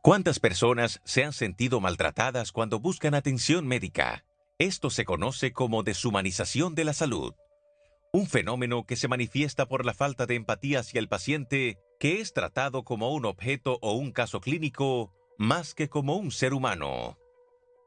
¿Cuántas personas se han sentido maltratadas cuando buscan atención médica? Esto se conoce como deshumanización de la salud, un fenómeno que se manifiesta por la falta de empatía hacia el paciente, que es tratado como un objeto o un caso clínico, más que como un ser humano.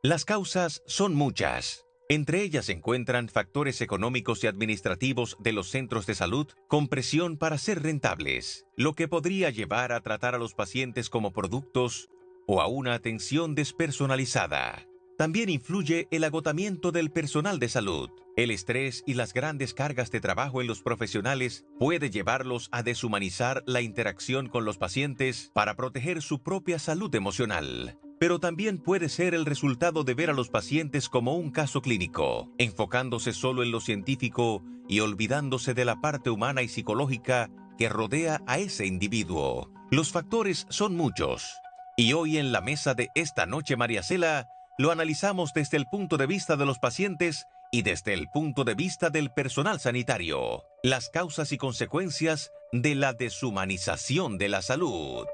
Las causas son muchas. Entre ellas se encuentran factores económicos y administrativos de los centros de salud con presión para ser rentables, lo que podría llevar a tratar a los pacientes como productos o a una atención despersonalizada. También influye el agotamiento del personal de salud. El estrés y las grandes cargas de trabajo en los profesionales puede llevarlos a deshumanizar la interacción con los pacientes para proteger su propia salud emocional. Pero también puede ser el resultado de ver a los pacientes como un caso clínico, enfocándose solo en lo científico y olvidándose de la parte humana y psicológica que rodea a ese individuo. Los factores son muchos, y hoy en la mesa de esta noche, María Cela, lo analizamos desde el punto de vista de los pacientes y desde el punto de vista del personal sanitario, las causas y consecuencias de la deshumanización de la salud.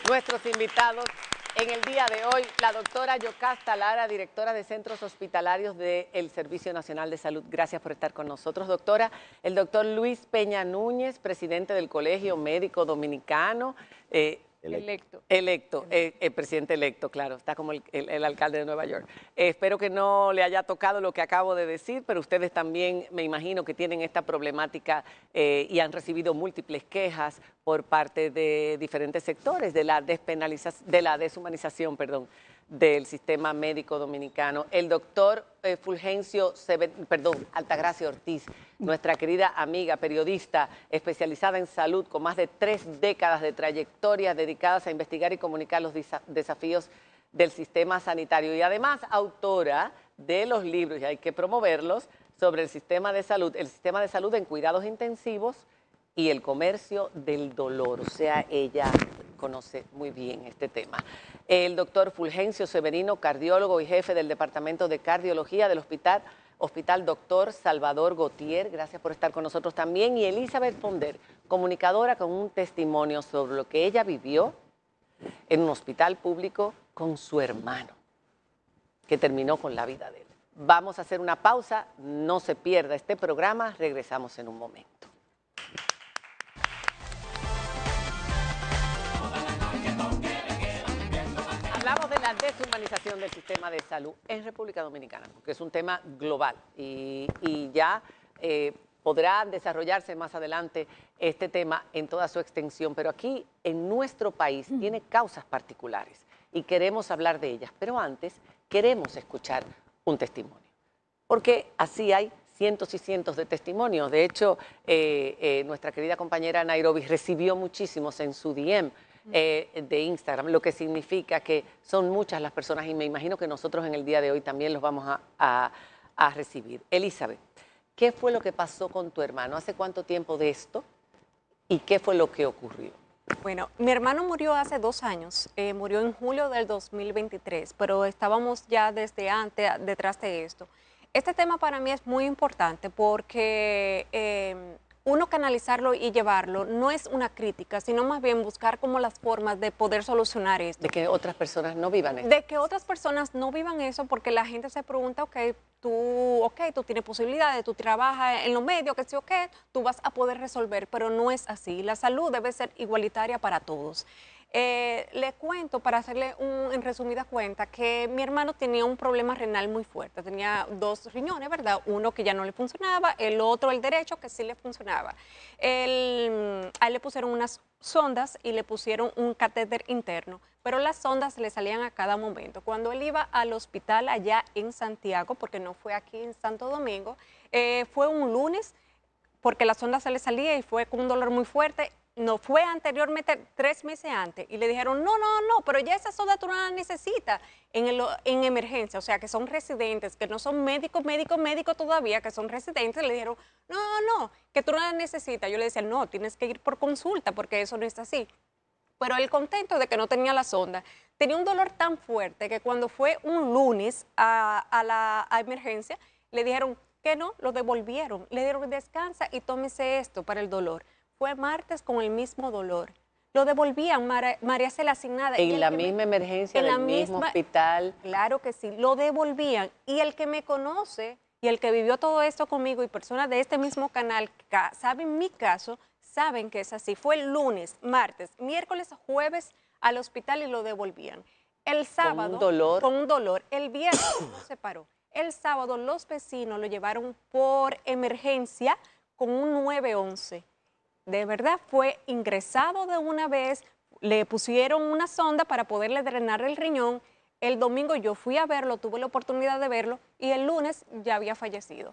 Nuestros invitados en el día de hoy, la doctora Yocasta Lara, directora de Centros Hospitalarios del Servicio Nacional de Salud. Gracias por estar con nosotros, doctora. El doctor Luis Peña Núñez, presidente del Colegio Médico Dominicano. Presidente electo, claro, está como el alcalde de Nueva York. Espero que no le haya tocado lo que acabo de decir, pero ustedes también me imagino que tienen esta problemática y han recibido múltiples quejas por parte de diferentes sectores de la deshumanización, del sistema médico dominicano. El doctor Fulgencio Altagracia Ortiz, nuestra querida amiga periodista especializada en salud con más de 3 décadas de trayectoria dedicadas a investigar y comunicar los desafíos del sistema sanitario y además autora de los libros, y hay que promoverlos, sobre el sistema de salud en cuidados intensivos y el comercio del dolor. O sea, ella conoce muy bien este tema. El doctor Fulgencio Severino, cardiólogo y jefe del Departamento de Cardiología del Hospital Doctor Salvador Gautier, gracias por estar con nosotros también. Y Elizabeth Ponder, comunicadora con un testimonio sobre lo que ella vivió en un hospital público con su hermano, que terminó con la vida de él. Vamos a hacer una pausa, no se pierda este programa, regresamos en un momento. Hablamos de la deshumanización del sistema de salud en República Dominicana, porque es un tema global y ya podrá desarrollarse más adelante este tema en toda su extensión, pero aquí en nuestro país tiene causas particulares y queremos hablar de ellas, pero antes queremos escuchar un testimonio, porque así hay cientos y cientos de testimonios. De hecho, nuestra querida compañera Nairobi recibió muchísimos en su DM de Instagram, lo que significa que son muchas las personas y me imagino que nosotros en el día de hoy también los vamos a recibir. Elizabeth, ¿qué fue lo que pasó con tu hermano? ¿Hace cuánto tiempo de esto? ¿Y qué fue lo que ocurrió? Bueno, mi hermano murió hace 2 años, murió en julio del 2023, pero estábamos ya desde antes detrás de esto. Este tema para mí es muy importante porque uno canalizarlo y llevarlo no es una crítica, sino más bien buscar como las formas de poder solucionar esto. De que otras personas no vivan eso. De que otras personas no vivan eso porque la gente se pregunta, tú tienes posibilidades, tú trabajas en los medios, tú vas a poder resolver, pero no es así. La salud debe ser igualitaria para todos. Le cuento, para hacerle en resumida cuenta, que mi hermano tenía un problema renal muy fuerte. Tenía 2 riñones, ¿verdad? Uno que ya no le funcionaba, el otro, el derecho, que sí le funcionaba. A él le pusieron unas sondas y le pusieron un catéter interno, pero las sondas le salían a cada momento. Cuando él iba al hospital allá en Santiago, porque no fue aquí en Santo Domingo, fue un lunes, porque la sonda se le salía y fue con un dolor muy fuerte. No fue anteriormente, 3 meses antes, y le dijeron, no, pero ya esa sonda tú no la necesitas en emergencia, o sea, que son residentes, que no son médicos todavía, que son residentes, le dijeron, no, que tú no la necesitas. Yo le decía, no, tienes que ir por consulta, porque eso no es así. Pero él contento de que no tenía la sonda, tenía un dolor tan fuerte que cuando fue un lunes a emergencia, le dijeron, que no, lo devolvieron. Le dieron descansa y tómese esto para el dolor. Fue martes con el mismo dolor. Lo devolvían, María se la asignada. En la misma emergencia del mismo hospital. Claro que sí, lo devolvían. Y el que me conoce y el que vivió todo esto conmigo y personas de este mismo canal saben mi caso, saben que es así. Fue el lunes, martes, miércoles, jueves al hospital y lo devolvían. El sábado, con un dolor. Con un dolor. El viernes no se paró. El sábado los vecinos lo llevaron por emergencia con un 911. De verdad fue ingresado de una vez, le pusieron una sonda para poderle drenar el riñón. El domingo yo fui a verlo, tuve la oportunidad de verlo y el lunes ya había fallecido.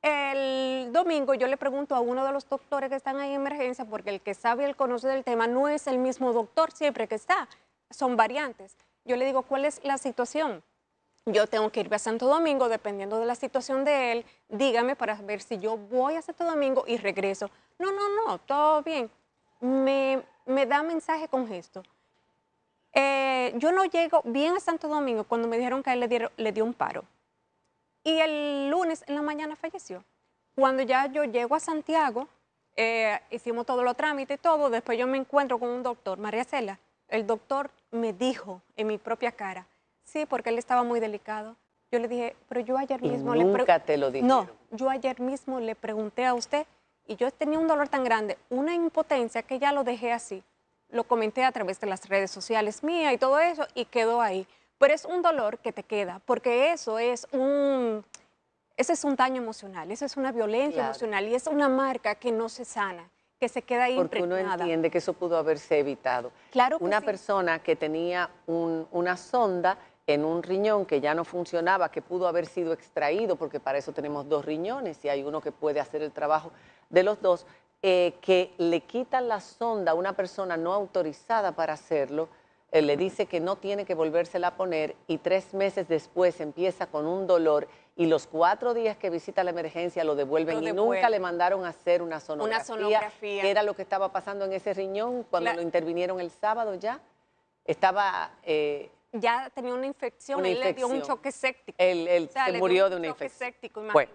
El domingo yo le pregunto a uno de los doctores que están ahí en emergencia, porque el que sabe y el conoce del tema no es el mismo doctor siempre que está, son variantes. Yo le digo, ¿cuál es la situación? Yo tengo que irme a Santo Domingo, dependiendo de la situación de él, dígame para ver si yo voy a Santo Domingo y regreso. No, todo bien. Me da mensaje con gesto. Yo no llego bien a Santo Domingo cuando me dijeron que a él le dio un paro. Y el lunes en la mañana falleció. Cuando ya yo llego a Santiago, hicimos todos los trámites y todo, después yo me encuentro con un doctor, María Cela. El doctor me dijo en mi propia cara, sí, porque él estaba muy delicado. Yo le dije, pero yo ayer mismo... Nunca te lo dijeron. No, yo ayer mismo le pregunté a usted y yo tenía un dolor tan grande, una impotencia que ya lo dejé así. Lo comenté a través de las redes sociales mías y todo eso y quedó ahí. Pero es un dolor que te queda, porque ese es un daño emocional, eso es una violencia emocional y es una marca que no se sana, que se queda ahí impregnada. Porque uno entiende que eso pudo haberse evitado. Claro que una sí. persona que tenía una sonda en un riñón que ya no funcionaba, que pudo haber sido extraído, porque para eso tenemos 2 riñones y hay uno que puede hacer el trabajo de los 2, que le quitan la sonda a una persona no autorizada para hacerlo, le dice que no tiene que volvérsela a poner y 3 meses después empieza con un dolor y los 4 días que visita la emergencia lo devuelven y nunca le mandaron a hacer una sonografía. ¿Qué era lo que estaba pasando en ese riñón cuando lo intervinieron el sábado ya? Estaba... ya tenía una infección, él le dio un choque séptico. Él se murió de una infección. Bueno,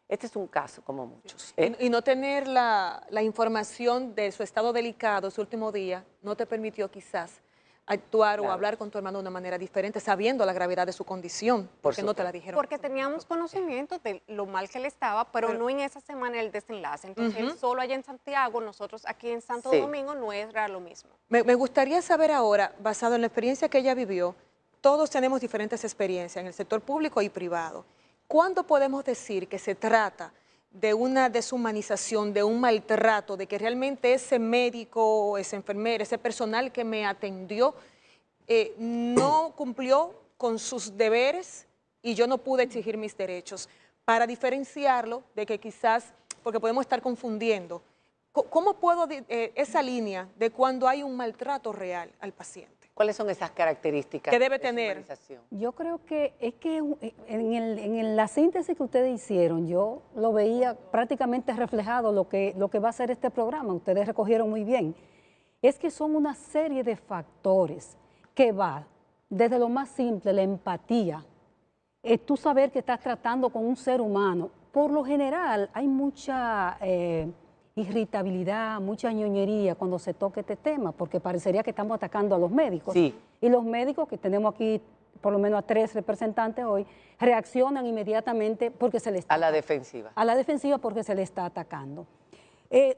este es un caso como muchos. Y no tener la información de su estado delicado, su último día, no te permitió quizás actuar o hablar con tu hermano de una manera diferente, sabiendo la gravedad de su condición, porque no te la dijeron. Porque teníamos conocimiento de lo mal que él estaba, pero no en esa semana el desenlace. Entonces, él solo allá en Santiago, nosotros aquí en Santo Domingo, no era lo mismo. Me gustaría saber ahora, basado en la experiencia que ella vivió, todos tenemos diferentes experiencias en el sector público y privado. ¿Cuándo podemos decir que se trata de una deshumanización, de un maltrato, de que realmente ese médico, ese enfermero, ese personal que me atendió no cumplió con sus deberes y yo no pude exigir mis derechos? Para diferenciarlo de que quizás, porque podemos estar confundiendo, ¿cómo puedo esa línea de cuando hay un maltrato real al paciente? ¿Cuáles son esas características que debe tener? Yo creo que es que en la síntesis que ustedes hicieron, yo lo veía prácticamente reflejado lo que va a ser este programa. Ustedes recogieron muy bien. Es que son una serie de factores que va desde lo más simple, la empatía, tú saber que estás tratando con un ser humano. Por lo general hay mucha irritabilidad, mucha ñoñería cuando se toca este tema, porque parecería que estamos atacando a los médicos. Sí. Y los médicos, que tenemos aquí por lo menos a 3 representantes hoy, reaccionan inmediatamente porque se les está... A la defensiva. A la defensiva porque se le está atacando.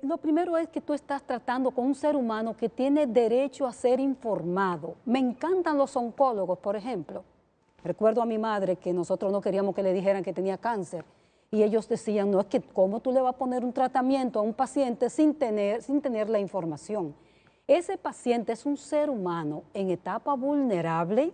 Lo primero es que tú estás tratando con un ser humano que tiene derecho a ser informado. Me encantan los oncólogos, por ejemplo. Recuerdo a mi madre que nosotros no queríamos que le dijeran que tenía cáncer. Y ellos decían, no, es que ¿cómo tú le vas a poner un tratamiento a un paciente sin tener la información? Ese paciente es un ser humano en etapa vulnerable,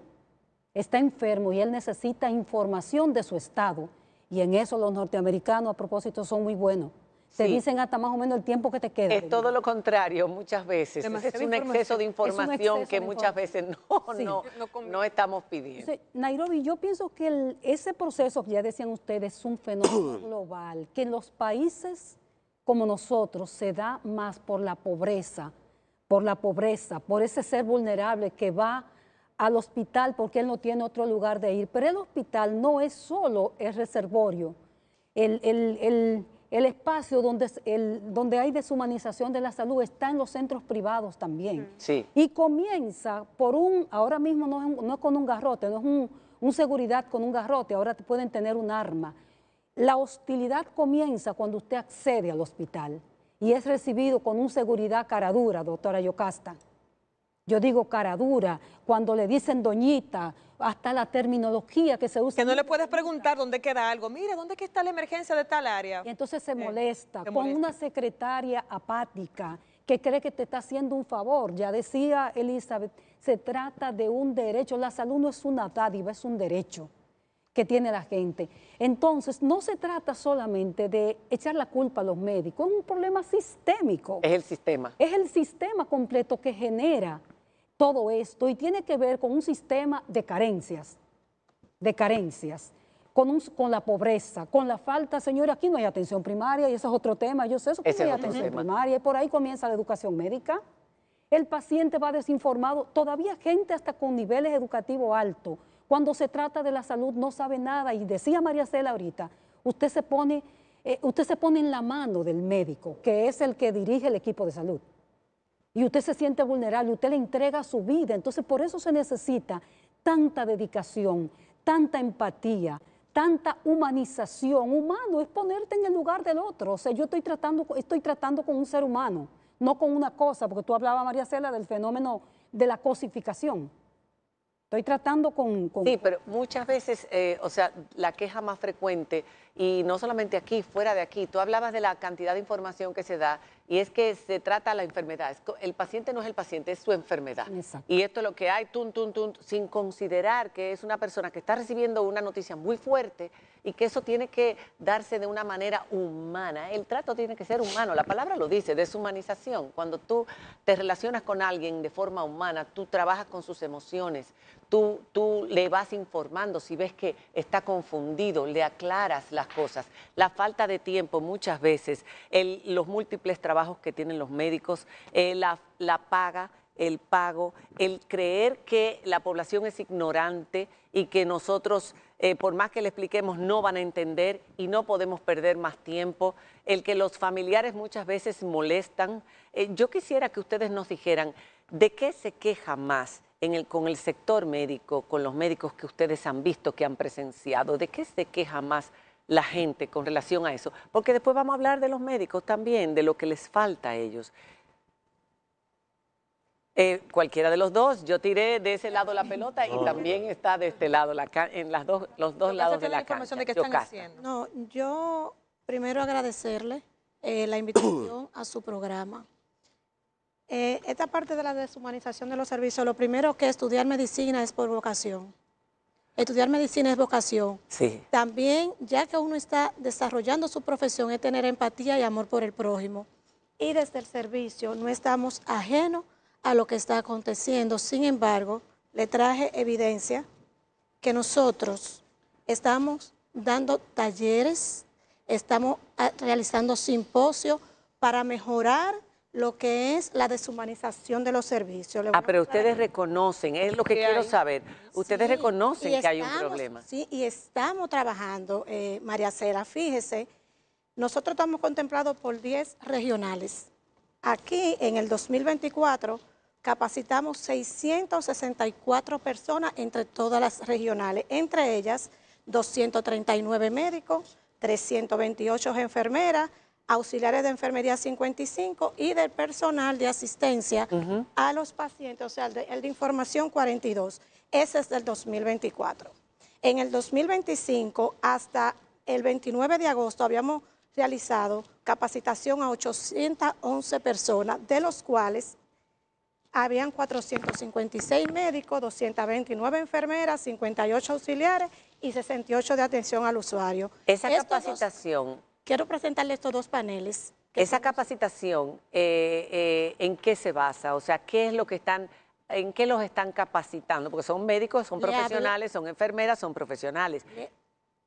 está enfermo y él necesita información de su estado. Y en eso los norteamericanos, a propósito, son muy buenos. Te dicen hasta más o menos el tiempo que te queda. Es todo lo contrario muchas veces. Es un exceso de información que muchas veces no estamos pidiendo. Entonces, Nairobi, yo pienso que ese proceso que ya decían ustedes es un fenómeno global, que en los países como nosotros se da más por la pobreza, por ese ser vulnerable que va al hospital porque él no tiene otro lugar de ir. Pero el hospital no es solo el reservorio. el espacio donde hay deshumanización de la salud está en los centros privados también. Sí. Y comienza por ahora mismo no es con un garrote, no es un seguridad con un garrote, ahora pueden tener un arma. La hostilidad comienza cuando usted accede al hospital y es recibido con un seguridad cara dura, doctora Yocasta. Yo digo cara dura, cuando le dicen doñita, hasta la terminología que se usa. Que no le puedes preguntar dónde queda algo. Mire, ¿dónde que está la emergencia de tal área? Y entonces se molesta con una secretaria apática que cree que te está haciendo un favor. Ya decía Elizabeth, se trata de un derecho. La salud no es una dádiva, es un derecho que tiene la gente. Entonces, no se trata solamente de echar la culpa a los médicos, es un problema sistémico. Es el sistema. Es el sistema completo que genera todo esto y tiene que ver con un sistema de carencias, con la pobreza, con la falta. Señores, aquí no hay atención primaria y ese es otro tema. Yo sé eso, que no hay atención primaria y por ahí comienza la educación médica. El paciente va desinformado, todavía gente hasta con niveles educativos altos. Cuando se trata de la salud no sabe nada y decía María Cela ahorita, usted se pone en la mano del médico, que es el que dirige el equipo de salud. Y usted se siente vulnerable, usted le entrega su vida. Entonces, por eso se necesita tanta dedicación, tanta empatía, tanta humanización. Humano es ponerte en el lugar del otro. O sea, yo estoy tratando con un ser humano, no con una cosa, porque tú hablabas, María Cela, del fenómeno de la cosificación. Estoy tratando con... Sí, pero muchas veces, o sea, la queja más frecuente, y no solamente aquí, fuera de aquí, tú hablabas de la cantidad de información que se da, y es que se trata la enfermedad. El paciente no es el paciente, es su enfermedad. Exacto. Y esto es lo que hay, sin considerar que es una persona que está recibiendo una noticia muy fuerte y que eso tiene que darse de una manera humana. El trato tiene que ser humano, la palabra lo dice, deshumanización. Cuando tú te relacionas con alguien de forma humana, tú trabajas con sus emociones, tú le vas informando, si ves que está confundido, le aclaras las cosas. La falta de tiempo muchas veces, los múltiples trabajos que tienen los médicos, la paga, el pago, el creer que la población es ignorante y que nosotros, por más que le expliquemos, no van a entender y no podemos perder más tiempo, el que los familiares muchas veces molestan. Yo quisiera que ustedes nos dijeran, ¿de qué se queja más con el sector médico, con los médicos que ustedes han visto, que han presenciado? ¿De qué se queja más la gente con relación a eso? Porque después vamos a hablar de los médicos también, de lo que les falta a ellos. Cualquiera de los dos, yo tiré de ese lado la pelota y también está de este lado, en los dos lados de la cancha. De qué están haciendo. No, yo primero agradecerle la invitación a su programa. Esta parte de la deshumanización de los servicios, lo primero que estudiar medicina es por vocación. Estudiar medicina es vocación. Sí. También, ya que uno está desarrollando su profesión, es tener empatía y amor por el prójimo. Y desde el servicio no estamos ajenos a lo que está aconteciendo. Sin embargo, le traje evidencia que nosotros estamos dando talleres, estamos realizando simposios para mejorar lo que es la deshumanización de los servicios. Pero ustedes reconocen, es lo que quiero saber, ustedes sí, reconocen que hay un problema. Sí, y estamos trabajando, María Cela, fíjese, nosotros estamos contemplados por 10 regionales. Aquí, en el 2024, capacitamos 664 personas entre todas las regionales, entre ellas 239 médicos, 328 enfermeras, auxiliares de enfermería 55 y del personal de asistencia a los pacientes, o sea, el de información 42. Ese es del 2024. En el 2025, hasta el 29 de agosto, habíamos realizado capacitación a 811 personas, de los cuales habían 456 médicos, 229 enfermeras, 58 auxiliares y 68 de atención al usuario. Esa capacitación... Quiero presentarle estos dos paneles. Esa capacitación, ¿en qué se basa? O sea, ¿en qué los están capacitando? Porque son médicos, son profesionales, son enfermeras, son profesionales.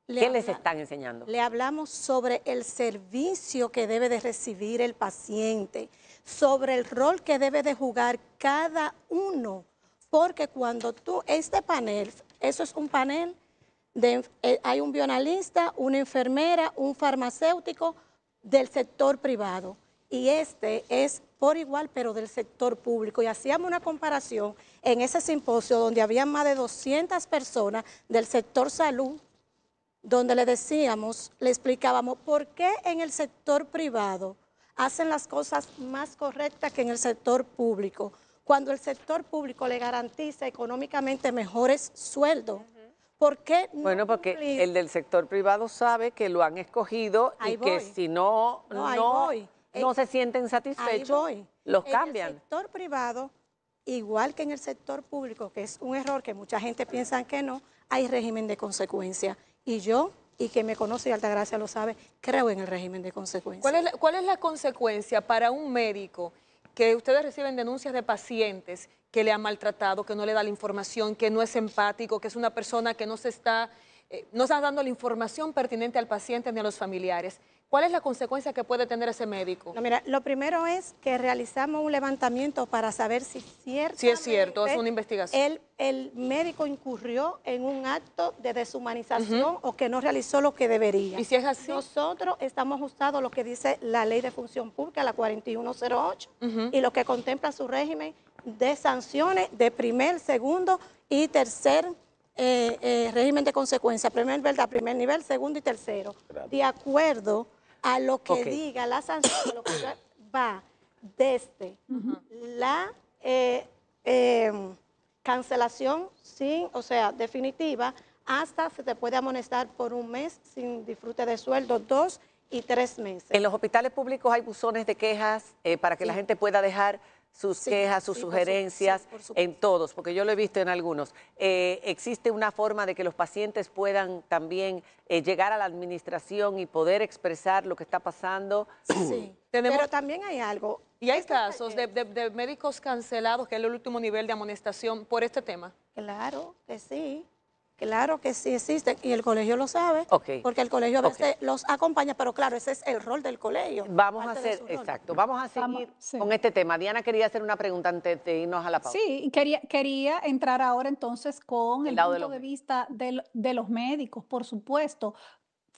¿Qué les están enseñando? Le hablamos sobre el servicio que debe de recibir el paciente, sobre el rol que debe de jugar cada uno. Porque cuando este panel, eso es un panel hay un bioanalista, una enfermera, un farmacéutico del sector privado. Y este es por igual, pero del sector público. Y hacíamos una comparación en ese simposio donde había más de 200 personas del sector salud, donde le decíamos, le explicábamos por qué en el sector privado hacen las cosas más correctas que en el sector público, cuando el sector público le garantiza económicamente mejores sueldos. ¿Por qué no Bueno, porque cumplir? el del sector privado sabe que lo han escogido Ahí y que voy. si no, Ahí voy. no se sienten Ahí satisfechos, voy. los En cambian. el sector privado, igual que en el sector público, que es un error que mucha gente piensa que no, hay régimen de consecuencia. Y yo, y que me conoce y Altagracia lo sabe, creo en el régimen de consecuencia. ¿Cuál es la consecuencia para un médico que ustedes reciben denuncias de pacientes que le han maltratado, que no le da la información, que no es empático, que es una persona que no está dando la información pertinente al paciente ni a los familiares? ¿Cuál es la consecuencia que puede tener ese médico? No, mira, lo primero es que realizamos un levantamiento para saber si Si es cierto, es una investigación. el médico incurrió en un acto de deshumanización o que no realizó lo que debería. Y si es así, Nosotros estamos ajustados a lo que dice la Ley de Función Pública, la 4108, y lo que contempla su régimen de sanciones de primer, segundo y tercer régimen de consecuencia. Primer nivel, segundo y tercero. Gracias. De acuerdo a lo que Ok. diga la sanción, lo que va desde la cancelación definitiva, hasta se te puede amonestar por un mes sin disfrute de sueldo, 2 y 3 meses. En los hospitales públicos hay buzones de quejas para que la Sí. gente pueda dejar sus Sí, quejas, sus sí, sugerencias, por supuesto. en todos, porque yo lo he visto en algunos. ¿Existe una forma de que los pacientes puedan también llegar a la administración y poder expresar lo que está pasando? Sí, Tenemos- pero también hay algo. y hay Este casos de proyecto- médicos cancelados, que es el último nivel de amonestación por este tema. Claro que sí existen y el colegio lo sabe, Ok. porque el colegio a Ok. veces los acompaña, pero claro, ese es el rol del colegio. Vamos a parte de hacer, su rol. exacto, vamos a seguir sí. con este tema. Diana quería hacer una pregunta antes de irnos a la pausa. Sí, quería entrar ahora entonces con Del el lado de punto los de vista de los médicos, por supuesto.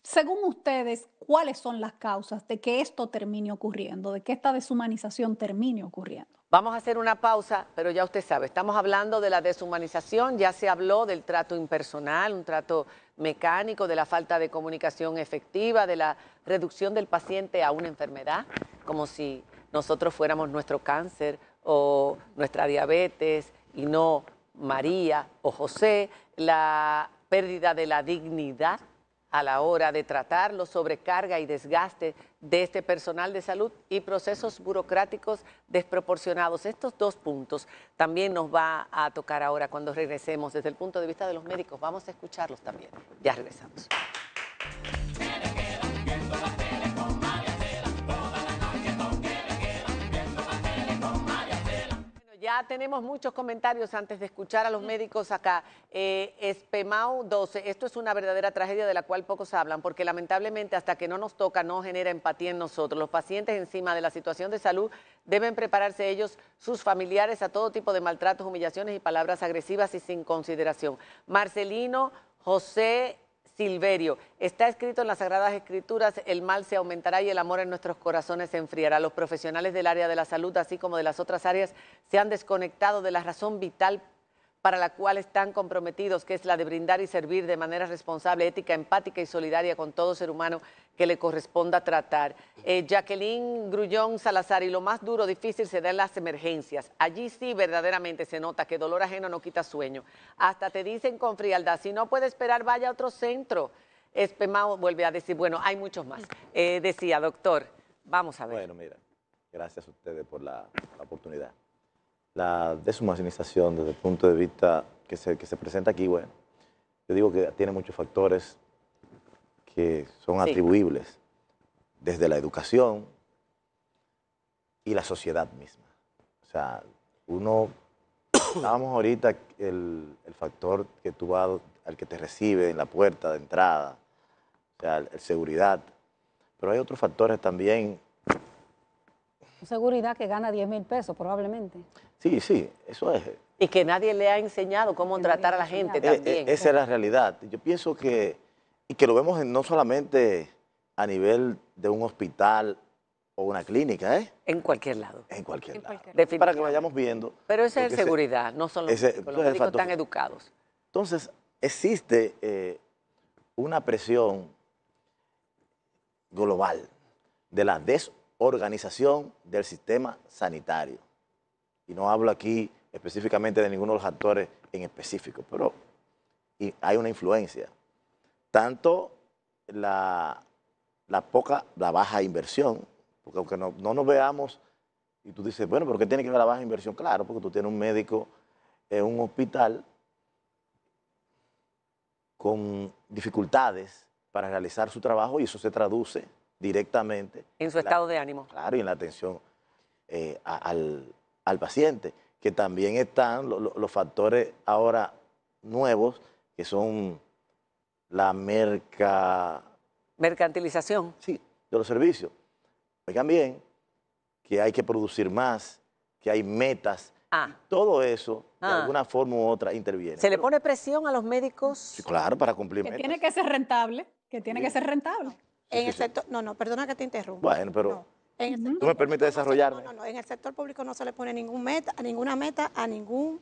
Según ustedes, ¿cuáles son las causas de que esto termine ocurriendo, de que esta deshumanización termine ocurriendo? Vamos a hacer una pausa, pero ya usted sabe, estamos hablando de la deshumanización, ya se habló del trato impersonal, un trato mecánico, de la falta de comunicación efectiva, de la reducción del paciente a una enfermedad, como si nosotros fuéramos nuestro cáncer o nuestra diabetes y no María o José, la pérdida de la dignidad a la hora de tratarlo, sobrecarga y desgaste de este personal de salud y procesos burocráticos desproporcionados. Estos dos puntos también nos va a tocar ahora cuando regresemos desde el punto de vista de los médicos. Vamos a escucharlos también. Ya regresamos. Ya tenemos muchos comentarios antes de escuchar a los médicos acá. Espemau 12, esto es una verdadera tragedia de la cual pocos hablan, porque lamentablemente hasta que no nos toca no genera empatía en nosotros. Los pacientes encima de la situación de salud deben prepararse ellos, sus familiares, a todo tipo de maltratos, humillaciones y palabras agresivas y sin consideración. Marcelino José Silverio, está escrito en las Sagradas Escrituras, el mal se aumentará y el amor en nuestros corazones se enfriará. Los profesionales del área de la salud, así como de las otras áreas, se han desconectado de la razón vital para la cual están comprometidos, que es la de brindar y servir de manera responsable, ética, empática y solidaria con todo ser humano que le corresponda tratar. Jacqueline Grullón Salazar, y lo más duro, difícil se da en las emergencias. Allí sí verdaderamente se nota que dolor ajeno no quita sueño. Hasta te dicen con frialdad, si no puede esperar, vaya a otro centro. Espemao vuelve a decir, bueno, hay muchos más. Decía, doctor, vamos a ver. Bueno, mira, gracias a ustedes por la oportunidad. La deshumanización desde el punto de vista que se presenta aquí, bueno, yo digo que tiene muchos factores que son Sí. atribuibles desde la educación y la sociedad misma. O sea, estábamos ahorita, el factor que tú vas, al que te recibe en la puerta de entrada, o sea, el seguridad, pero hay otros factores también. Seguridad que gana 10,000 pesos probablemente. Sí, eso es. Y que nadie le ha enseñado cómo tratar a la gente también. Esa es la realidad. Yo pienso y que lo vemos no solamente a nivel de un hospital o una clínica, En cualquier lado. En cualquier lado. Definitivamente. Para que vayamos viendo. Pero esa es seguridad, no son los médicos. Los médicos están educados. Entonces, existe una presión global de la desorganización del sistema sanitario. Y no hablo aquí específicamente de ninguno de los actores en específico, pero hay una influencia. Tanto la baja inversión, porque aunque no nos veamos, y tú dices, bueno, ¿pero qué tiene que ver la baja inversión? Claro, porque tú tienes un médico en un hospital con dificultades para realizar su trabajo y eso se traduce directamente en su estado de ánimo. Claro, y en la atención al paciente, que también están los factores ahora nuevos, que son la mercantilización. Sí, de los servicios. Oigan bien, que hay que producir más, que hay metas. Todo eso, de alguna forma u otra, interviene. ¿Se le pone presión a los médicos? Sí, claro, para cumplir Que metas. tiene que ser rentable, que tiene que ser rentable. En el sector, no, perdona que te interrumpa. Bueno, pero no. tú me permites desarrollarme. No, en el sector público no se le pone ninguna meta a ningún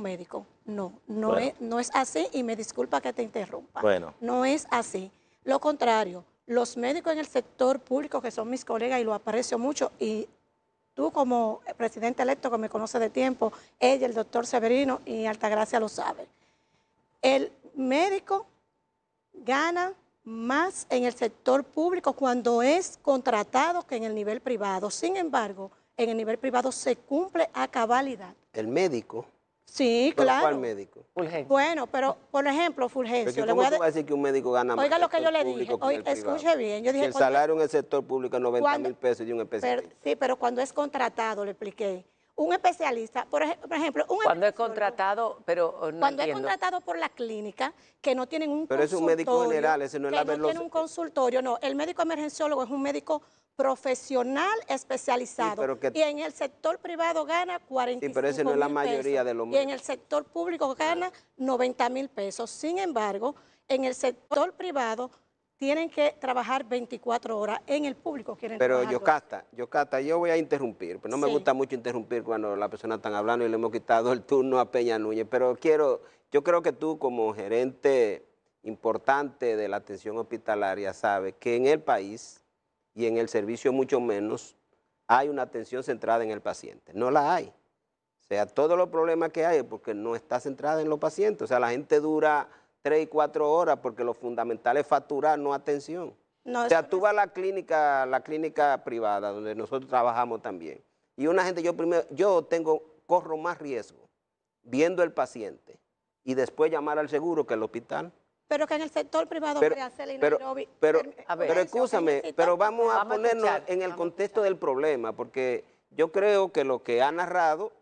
médico. No es así y me disculpa que te interrumpa. Bueno. No es así. Lo contrario, los médicos en el sector público, que son mis colegas y lo aprecio mucho, y tú como presidente electo que me conoce de tiempo, ella, el doctor Severino y Altagracia lo sabe. El médico gana más en el sector público cuando es contratado que en el nivel privado. Sin embargo, en el nivel privado se cumple a cabalidad. ¿El médico? Sí, claro. ¿Cuál médico? Fulgencio. Bueno, pero por ejemplo, Fulgencio. ¿Cómo tú vas a decir que un médico gana más? Oiga lo que yo le dije. Escuche bien. Yo dije, si el salario en el sector público es 90.000 pesos de un especialista. Sí, pero cuando es contratado, le expliqué. Un especialista, por ejemplo, cuando es contratado, pero no cuando entiendo. es contratado por la clínica, que no tienen un pero consultorio. Pero es un médico general, ese no es la que no tiene un consultorio, no. El médico emergenciólogo es un médico profesional especializado. Sí, y en el sector privado gana 45.000 sí, pero ese no es la mayoría de los médicos. Y en el sector público gana 90.000 pesos. Sin embargo, en el sector privado tienen que trabajar 24 horas, en el público quieren pero trabajar. Yocasta, yo voy a interrumpir, pero no me gusta mucho interrumpir cuando las personas están hablando y le hemos quitado el turno a Peña Núñez, pero yo creo que tú como gerente importante de la atención hospitalaria sabes que en el país y en el servicio mucho menos hay una atención centrada en el paciente, no la hay. O sea, todos los problemas que hay es porque no está centrada en los pacientes, o sea, la gente dura 3 y 4 horas porque lo fundamental es facturar, no atención. No, o sea, tú vas a la clínica privada, donde nosotros trabajamos también, y una gente, corro más riesgo viendo el paciente y después llamar al seguro que al hospital. Pero que en el sector privado, pero escúchame, pero vamos a ponernos en el contexto del problema, porque yo creo que lo que ha narrado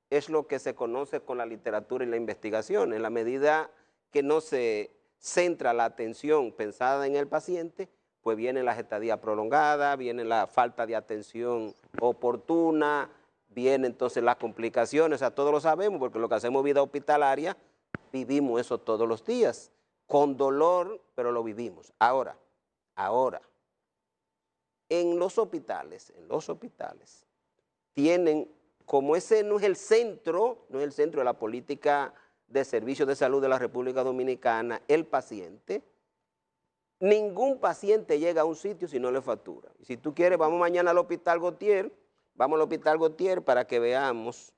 es lo que se conoce con la literatura y la investigación, en la medida que no se centra la atención pensada en el paciente, pues viene la estadía prolongada, viene la falta de atención oportuna, viene entonces las complicaciones, o sea, todos lo sabemos, porque lo que hacemos vida hospitalaria, vivimos eso todos los días, con dolor, pero lo vivimos. Ahora, en los hospitales, tienen, como ese no es el centro de la política de servicios de salud de la República Dominicana, el paciente, ningún paciente llega a un sitio si no le factura. Y si tú quieres, vamos mañana al Hospital Gautier, para que veamos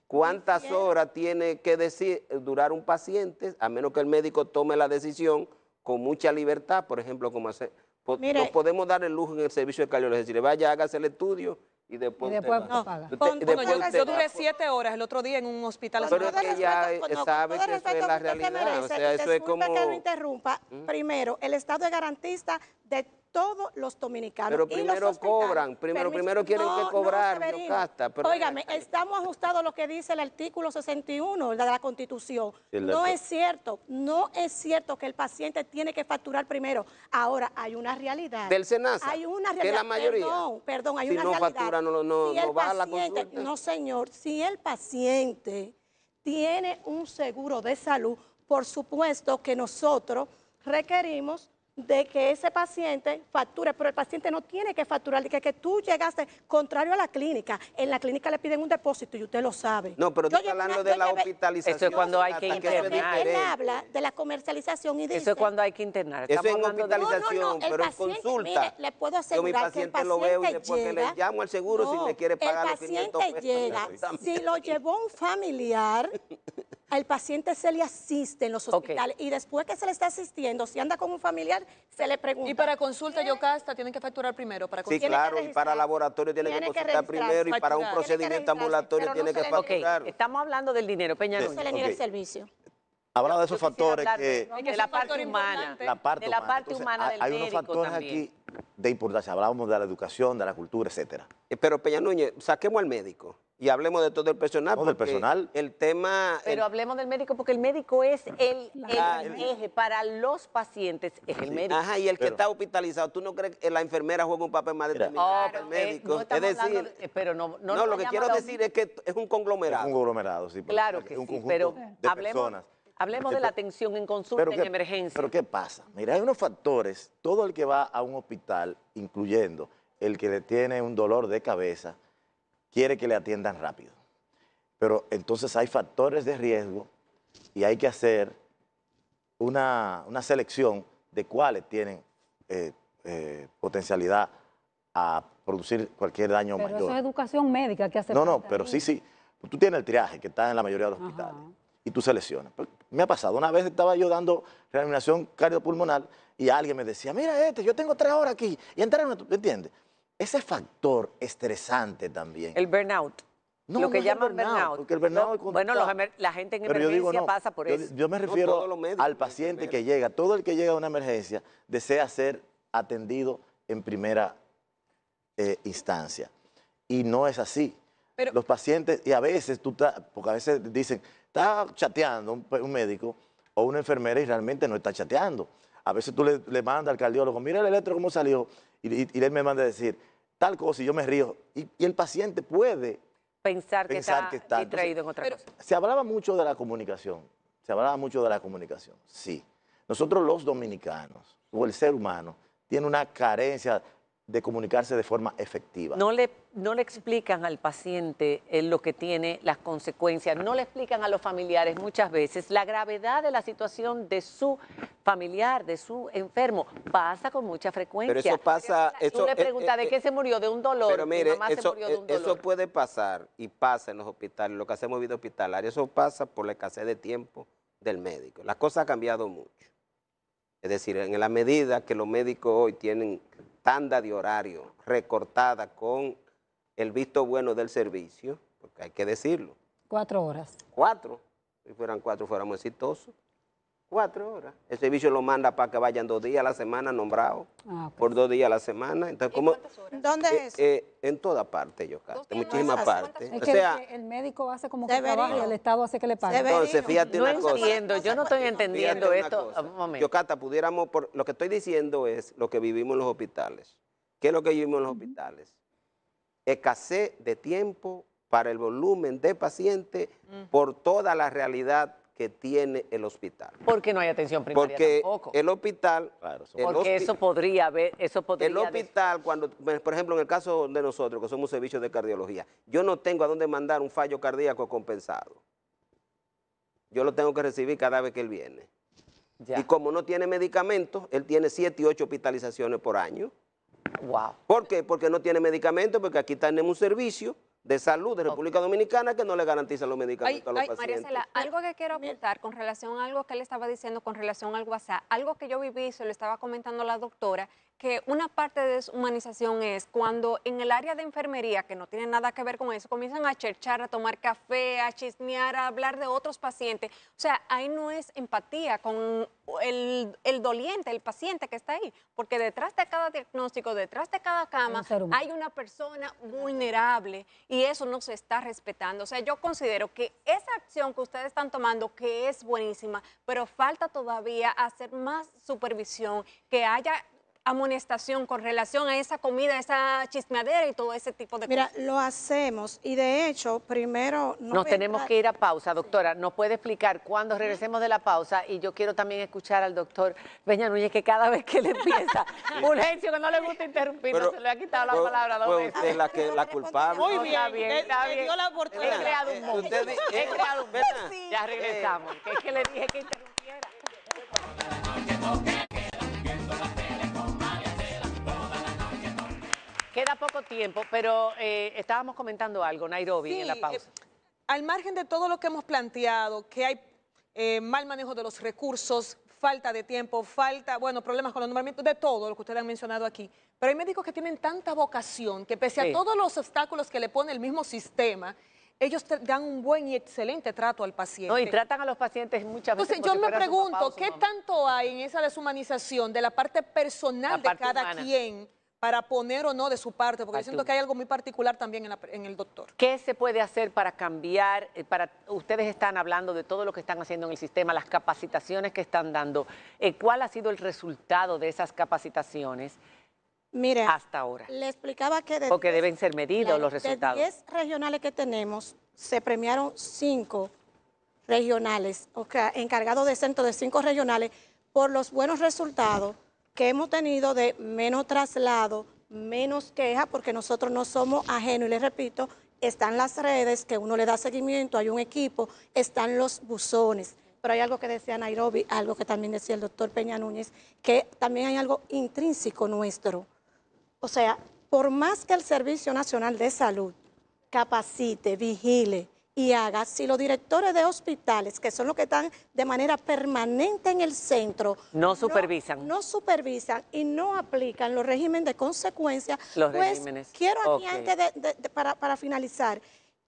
cuántas horas tiene que durar un paciente, a menos que el médico tome la decisión con mucha libertad, por ejemplo, como hacer, nos podemos dar el lujo en el servicio de cardiología, decirle, vaya, hágase el estudio, y después paga. Yo duré 7 horas el otro día en un hospital. Pero es que ya sabe que eso es la realidad. O sea, eso es como... que lo interrumpa. Primero, el Estado es garantista de todos los dominicanos. Pero primero cobran, primero quieren que cobrar, Yocasta. Óigame, estamos ajustados a lo que dice el artículo 61 de la Constitución. No es cierto que el paciente tiene que facturar primero. Ahora, hay una realidad. Del SENASA, hay una realidad. que es la mayoría. Perdón, hay si una no realidad. Factura, no va a la consulta. No, señor, si el paciente tiene un seguro de salud, por supuesto que nosotros requerimos de que ese paciente facture, pero el paciente no tiene que facturar, de que tú llegaste contrario a la clínica. En la clínica le piden un depósito y usted lo sabe. No, pero tú estás hablando de la hospitalización. Eso es cuando hay que internar. Él habla de la comercialización y dice... Eso es cuando hay que internar. Eso es en hospitalización, pero en paciente, consulta. Mire, le puedo asegurar yo mi paciente lo veo y después que le llamo al seguro si me quiere pagar los 500 pesos. El paciente llega, si lo llevó un familiar, al paciente se le asiste en los hospitales y después que se le está asistiendo, si anda con un familiar, se le pregunta. Y para consulta, Yocasta, tienen que facturar primero. Para sí, claro, y para laboratorio tiene que consultar primero y para un procedimiento ambulatorio tiene que facturar. Ok, estamos hablando del dinero, Peña Núñez. No se le niega el servicio. Hablaba de esos factores de la parte humana. La parte Entonces, humana del médico. Hay unos factores aquí de importancia. Hablábamos de la educación, de la cultura, etcétera. Pero Peña Núñez, saquemos al médico y hablemos de todo el personal. No, del personal. El tema... Pero hablemos del médico porque el médico es el eje para los pacientes, es el médico. Ajá, y el que está hospitalizado, ¿tú no crees que la enfermera juega un papel más determinante que el médico? Es decir, pero no, lo que quiero decir es que es un conglomerado. Es un conglomerado, sí. Claro que sí, pero hablemos de la atención en consulta, en emergencia. Pero ¿qué pasa? Mira, hay unos factores, todo el que va a un hospital, incluyendo el que le tiene un dolor de cabeza, quiere que le atiendan rápido. Pero entonces hay factores de riesgo y hay que hacer una selección de cuáles tienen potencialidad a producir cualquier daño mayor. Pero eso es educación médica que hace No, falta pero ahí. sí. Tú tienes el triaje que está en la mayoría de los hospitales y tú seleccionas. Me ha pasado, una vez estaba yo dando reanimación cardiopulmonar y alguien me decía, mira yo tengo 3 horas aquí y entraron, ¿me entiendes? Ese factor estresante también. El burnout. No, lo que no llaman burnout. Porque el burnout bueno, la gente en emergencia pasa por eso. Yo me refiero al paciente que llega. Todo el que llega a una emergencia desea ser atendido en primera instancia. Y no es así. Pero, los pacientes, y a veces porque a veces dicen, está chateando un médico o una enfermera y realmente no está chateando. A veces tú le mandas al cardiólogo, mira el electro cómo salió, y él me manda a decir tal cosa y yo me río. Y el paciente puede pensar que está distraído en otra cosa. Se hablaba mucho de la comunicación, sí. Nosotros los dominicanos, o el ser humano, tiene una carencia de comunicarse de forma efectiva. No le explican al paciente lo que tiene, las consecuencias, no le explican a los familiares muchas veces la gravedad de la situación de su familiar, de su enfermo. Pasa con mucha frecuencia. Pero eso pasa... Tú le preguntas de qué se murió, de un dolor. Pero mire, mi mamá se murió de un dolor. Eso puede pasar y pasa en los hospitales, lo que hacemos vida hospitalaria, eso pasa por la escasez de tiempo del médico. La cosa ha cambiado mucho. Es decir, en la medida que los médicos hoy tienen tanda de horario recortada con el visto bueno del servicio, porque hay que decirlo. 4 horas. 4. Si fueran 4 fuéramos exitosos. 4 horas. El servicio lo manda para que vayan 2 días a la semana nombrados, por 2 días a la semana. Entonces, ¿cuántas horas? ¿Dónde es eso? En toda parte, Yocasta, en muchísimas partes. Es que el médico hace como que trabaja y el Estado hace que le pague. Entonces, fíjate una cosa. No entiendo, yo no estoy entendiendo esto. Un momento. Yocasta, lo que estoy diciendo es lo que vivimos en los hospitales. ¿Qué es lo que vivimos en los hospitales? Escasez de tiempo para el volumen de pacientes por toda la realidad que tiene el hospital. Porque no hay atención primaria tampoco. Porque el hospital... Porque eso podría haber... El hospital, cuando, por ejemplo, en el caso de nosotros, que somos servicios de cardiología, yo no tengo a dónde mandar un fallo cardíaco compensado. Yo lo tengo que recibir cada vez que él viene. Ya. Y como no tiene medicamentos, él tiene 7 y 8 hospitalizaciones por año. Wow. ¿Por qué? Porque no tiene medicamentos, porque aquí tenemos un servicio de salud de República Dominicana que no le garantiza los medicamentos a los pacientes. Mariacela, algo que quiero apuntar con relación a algo que él estaba diciendo con relación al WhatsApp, algo que yo viví, se lo estaba comentando la doctora, que una parte de deshumanización es cuando en el área de enfermería, que no tiene nada que ver con eso, comienzan a cherchar, a tomar café, a chismear, a hablar de otros pacientes. O sea, ahí no es empatía con el doliente, el paciente que está ahí, porque detrás de cada diagnóstico, detrás de cada cama, hay una persona vulnerable y eso no se está respetando. O sea, yo considero que esa acción que ustedes están tomando, que es buenísima, pero falta todavía hacer más supervisión, que haya amonestación con relación a esa comida, esa chismeadera y todo ese tipo de Mira, cosas? lo hacemos y de hecho, primero... Nos tenemos que ir a pausa, doctora. ¿Nos puede explicar cuándo regresemos de la pausa? Y yo quiero también escuchar al doctor Peña Núñez, que cada vez que le empieza Fulgencio, que no le gusta interrumpir, no se le ha quitado la palabra dos veces. Usted es la culpable. Muy bien, está bien. dio la oportunidad. He creado un monstruo. He creado un monstruo. Ya regresamos, que es que le dije que interrumpiera. Queda poco tiempo, pero estábamos comentando algo, Nairobi, Sí, en la pausa. Al margen de todo lo que hemos planteado, que hay mal manejo de los recursos, falta de tiempo, problemas con los nombramientos, de todo lo que ustedes han mencionado aquí. Pero hay médicos que tienen tanta vocación que pese a todos los obstáculos que le pone el mismo sistema, ellos dan un buen y excelente trato al paciente. No, y tratan a los pacientes muchas veces. Entonces yo me pregunto, ¿qué tanto hay en esa deshumanización de la parte personal de cada quien para poner o no de su parte? Porque yo siento que hay algo muy particular también en el doctor. ¿Qué se puede hacer para cambiar? Ustedes están hablando de todo lo que están haciendo en el sistema, las capacitaciones que están dando. ¿Cuál ha sido el resultado de esas capacitaciones? Mire, hasta ahora. Le explicaba que porque deben ser medidos los resultados. De 10 regionales que tenemos, se premiaron 5 regionales, o sea, encargados de centro de 5 regionales, por los buenos resultados que hemos tenido de menos traslado, menos queja, porque nosotros no somos ajenos, y les repito, están las redes que uno le da seguimiento, hay un equipo, están los buzones. Pero hay algo que decía Nairobi, algo que también decía el doctor Peña Núñez, que también hay algo intrínseco nuestro. O sea, por más que el Servicio Nacional de Salud capacite, vigile y haga, si los directores de hospitales, que son los que están de manera permanente en el centro, no supervisan. No supervisan y no aplican los regímenes de consecuencia, los pues regímenes. Quiero aquí antes para finalizar,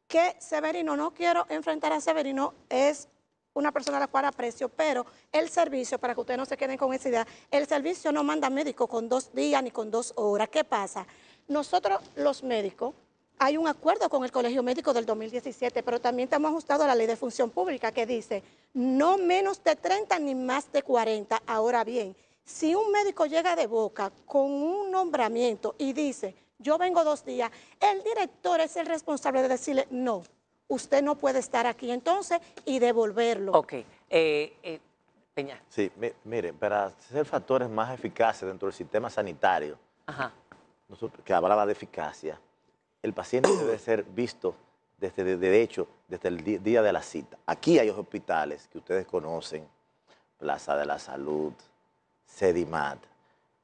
que Severino, no quiero enfrentar a Severino, es una persona a la cual aprecio, pero el servicio, para que ustedes no se queden con esa idea, el servicio no manda médico con 2 días ni con 2 horas. ¿Qué pasa? Nosotros los médicos, hay un acuerdo con el Colegio Médico del 2017, pero también estamos ajustados a la Ley de Función Pública que dice no menos de 30 ni más de 40. Ahora bien, si un médico llega de boca con un nombramiento y dice yo vengo 2 días, el director es el responsable de decirle no, usted no puede estar aquí entonces y devolverlo. Ok. Peña. Sí, miren, para ser factores más eficaces dentro del sistema sanitario, nosotros, que hablaba de eficacia, el paciente debe ser visto desde el día de la cita. Aquí hay hospitales que ustedes conocen, Plaza de la Salud, Sedimat,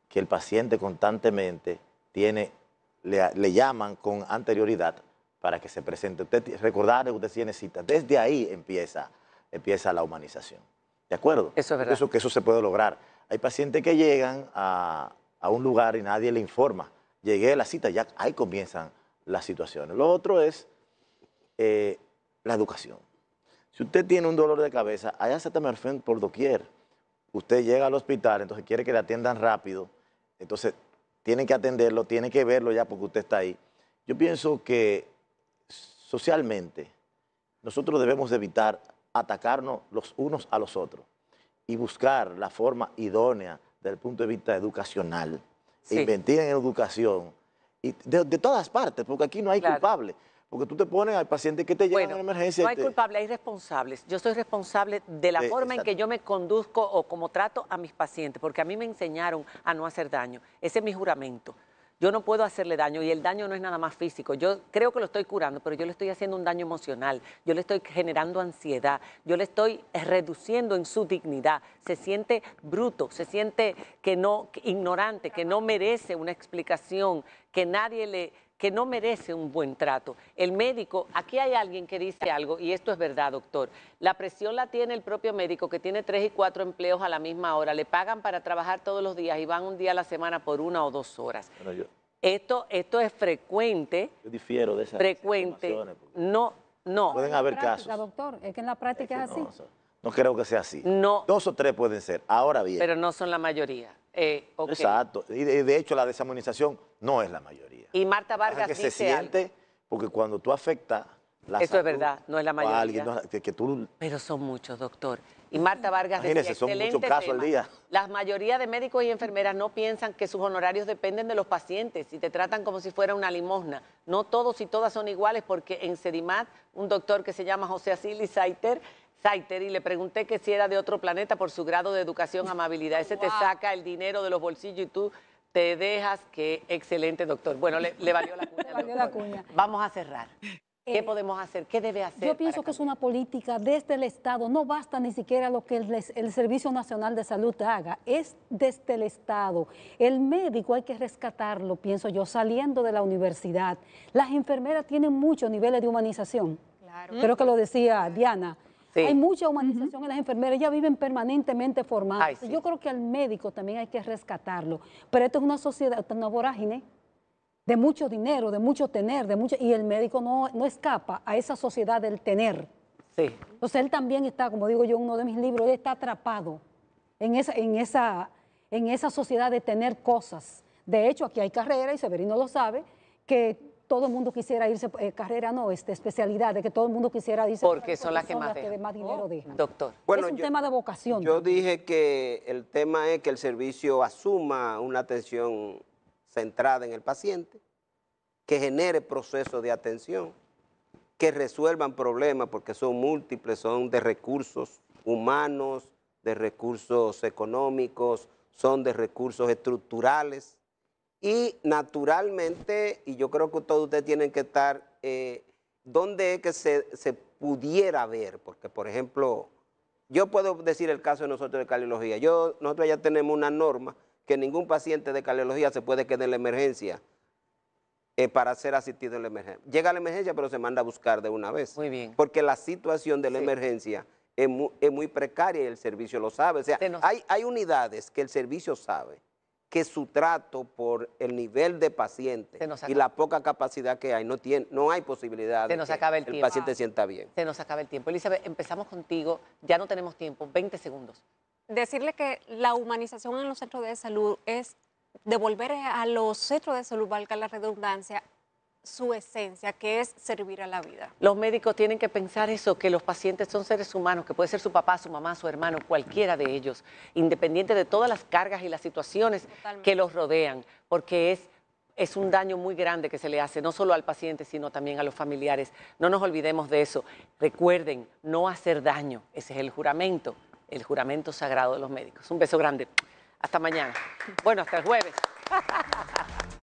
que el paciente constantemente le llaman con anterioridad para que se presente. Recordar que usted tiene cita. Desde ahí empieza la humanización. ¿De acuerdo? Eso es verdad. Que eso se puede lograr. Hay pacientes que llegan a un lugar y nadie le informa. Llegué a la cita, ya ahí comienzan las situaciones. Lo otro es la educación. Si usted tiene un dolor de cabeza, hay acetaminofén por doquier. Usted llega al hospital, entonces quiere que le atiendan rápido, entonces tienen que atenderlo, tienen que verlo ya porque usted está ahí. Yo pienso que socialmente nosotros debemos evitar atacarnos los unos a los otros y buscar la forma idónea desde el punto de vista educacional. Sí. Invertir en educación y de todas partes, porque aquí no hay culpable. Porque tú te pones al paciente que te lleva en emergencia. No hay culpable, hay responsables. Yo soy responsable de la forma en que yo me conduzco o como trato a mis pacientes, porque a mí me enseñaron a no hacer daño. Ese es mi juramento. Yo no puedo hacerle daño y el daño no es nada más físico. Yo creo que lo estoy curando, pero yo le estoy haciendo un daño emocional. Yo le estoy generando ansiedad. Yo le estoy reduciendo en su dignidad. Se siente bruto, se siente ignorante, que no merece una explicación, que no merece un buen trato. El médico, aquí hay alguien que dice algo, y esto es verdad, doctor. La presión la tiene el propio médico, que tiene 3 y 4 empleos a la misma hora. Le pagan para trabajar todos los días y van un día a la semana por 1 o 2 horas. Bueno, esto es frecuente. Yo difiero de esas frecuente. No. Pueden haber casos. Doctor, es que en la práctica es así. No creo que sea así. No. 2 o 3 pueden ser. Ahora bien. Pero no son la mayoría. Exacto. Y de hecho la deshumanización no es la mayoría. Y Marta Vargas dice se siente, algo. Porque cuando tú afectas la Eso salud, es verdad, no es la mayoría. Pero son muchos, doctor. Y Marta Vargas decía, Imagínense, son muchos excelente casos al tema. día. La mayoría de médicos y enfermeras no piensan que sus honorarios dependen de los pacientes y te tratan como si fuera una limosna. No todos y todas son iguales, porque en Sedimat, un doctor que se llama José Asili Saiter, y le pregunté que si era de otro planeta por su grado de educación, amabilidad. Ese te saca el dinero de los bolsillos y tú te dejas. Qué excelente, doctor. Bueno, le valió la cuña. valió la cuña. Vamos a cerrar. ¿Qué podemos hacer? ¿Qué debe hacer? Yo pienso que es una política desde el Estado. No basta ni siquiera lo que el Servicio Nacional de Salud haga. Es desde el Estado. El médico hay que rescatarlo, pienso yo, saliendo de la universidad. Las enfermeras tienen muchos niveles de humanización. Claro. Creo que lo decía Diana. Sí. Hay mucha humanización en las enfermeras, ellas viven permanentemente formadas. Sí. Yo creo que al médico también hay que rescatarlo. Pero esto es una sociedad, una vorágine de mucho dinero, de mucho tener, y el médico no escapa a esa sociedad del tener. Sí. Entonces él también está, como digo yo en uno de mis libros, él está atrapado en esa sociedad de tener cosas. De hecho, aquí hay carrera, y Severino lo sabe, que todo el mundo quisiera irse, especialidad, de que todo el mundo quisiera irse. Porque son las que más dinero dejan. Doctor. Bueno, es un tema de vocación. Yo dije que el tema es que el servicio asuma una atención centrada en el paciente, que genere procesos de atención, que resuelvan problemas, porque son múltiples, son de recursos humanos, de recursos económicos, son de recursos estructurales. Y naturalmente, y yo creo que todos ustedes tienen que estar, ¿dónde es que se pudiera ver? Porque, por ejemplo, yo puedo decir el caso de nosotros de cardiología. Nosotros ya tenemos una norma que ningún paciente de cardiología se puede quedar en la emergencia para ser asistido en la emergencia. Llega a la emergencia, pero se manda a buscar de una vez. Muy bien. Porque la situación de la emergencia es muy precaria y el servicio lo sabe. O sea, hay unidades que el servicio sabe que su trato por el nivel de paciente y la poca capacidad que hay, no hay posibilidad de que el paciente sienta bien. Se nos acaba el tiempo. Elizabeth, empezamos contigo, ya no tenemos tiempo, 20 segundos. Decirle que la humanización en los centros de salud es devolver a los centros de salud, valga la redundancia, su esencia, que es servir a la vida. Los médicos tienen que pensar eso, que los pacientes son seres humanos, que puede ser su papá, su mamá, su hermano, cualquiera de ellos, independiente de todas las cargas y las situaciones que los rodean, porque es un daño muy grande que se le hace, no solo al paciente, sino también a los familiares. No nos olvidemos de eso. Recuerden, no hacer daño. Ese es el juramento sagrado de los médicos. Un beso grande. Hasta mañana. Bueno, hasta el jueves.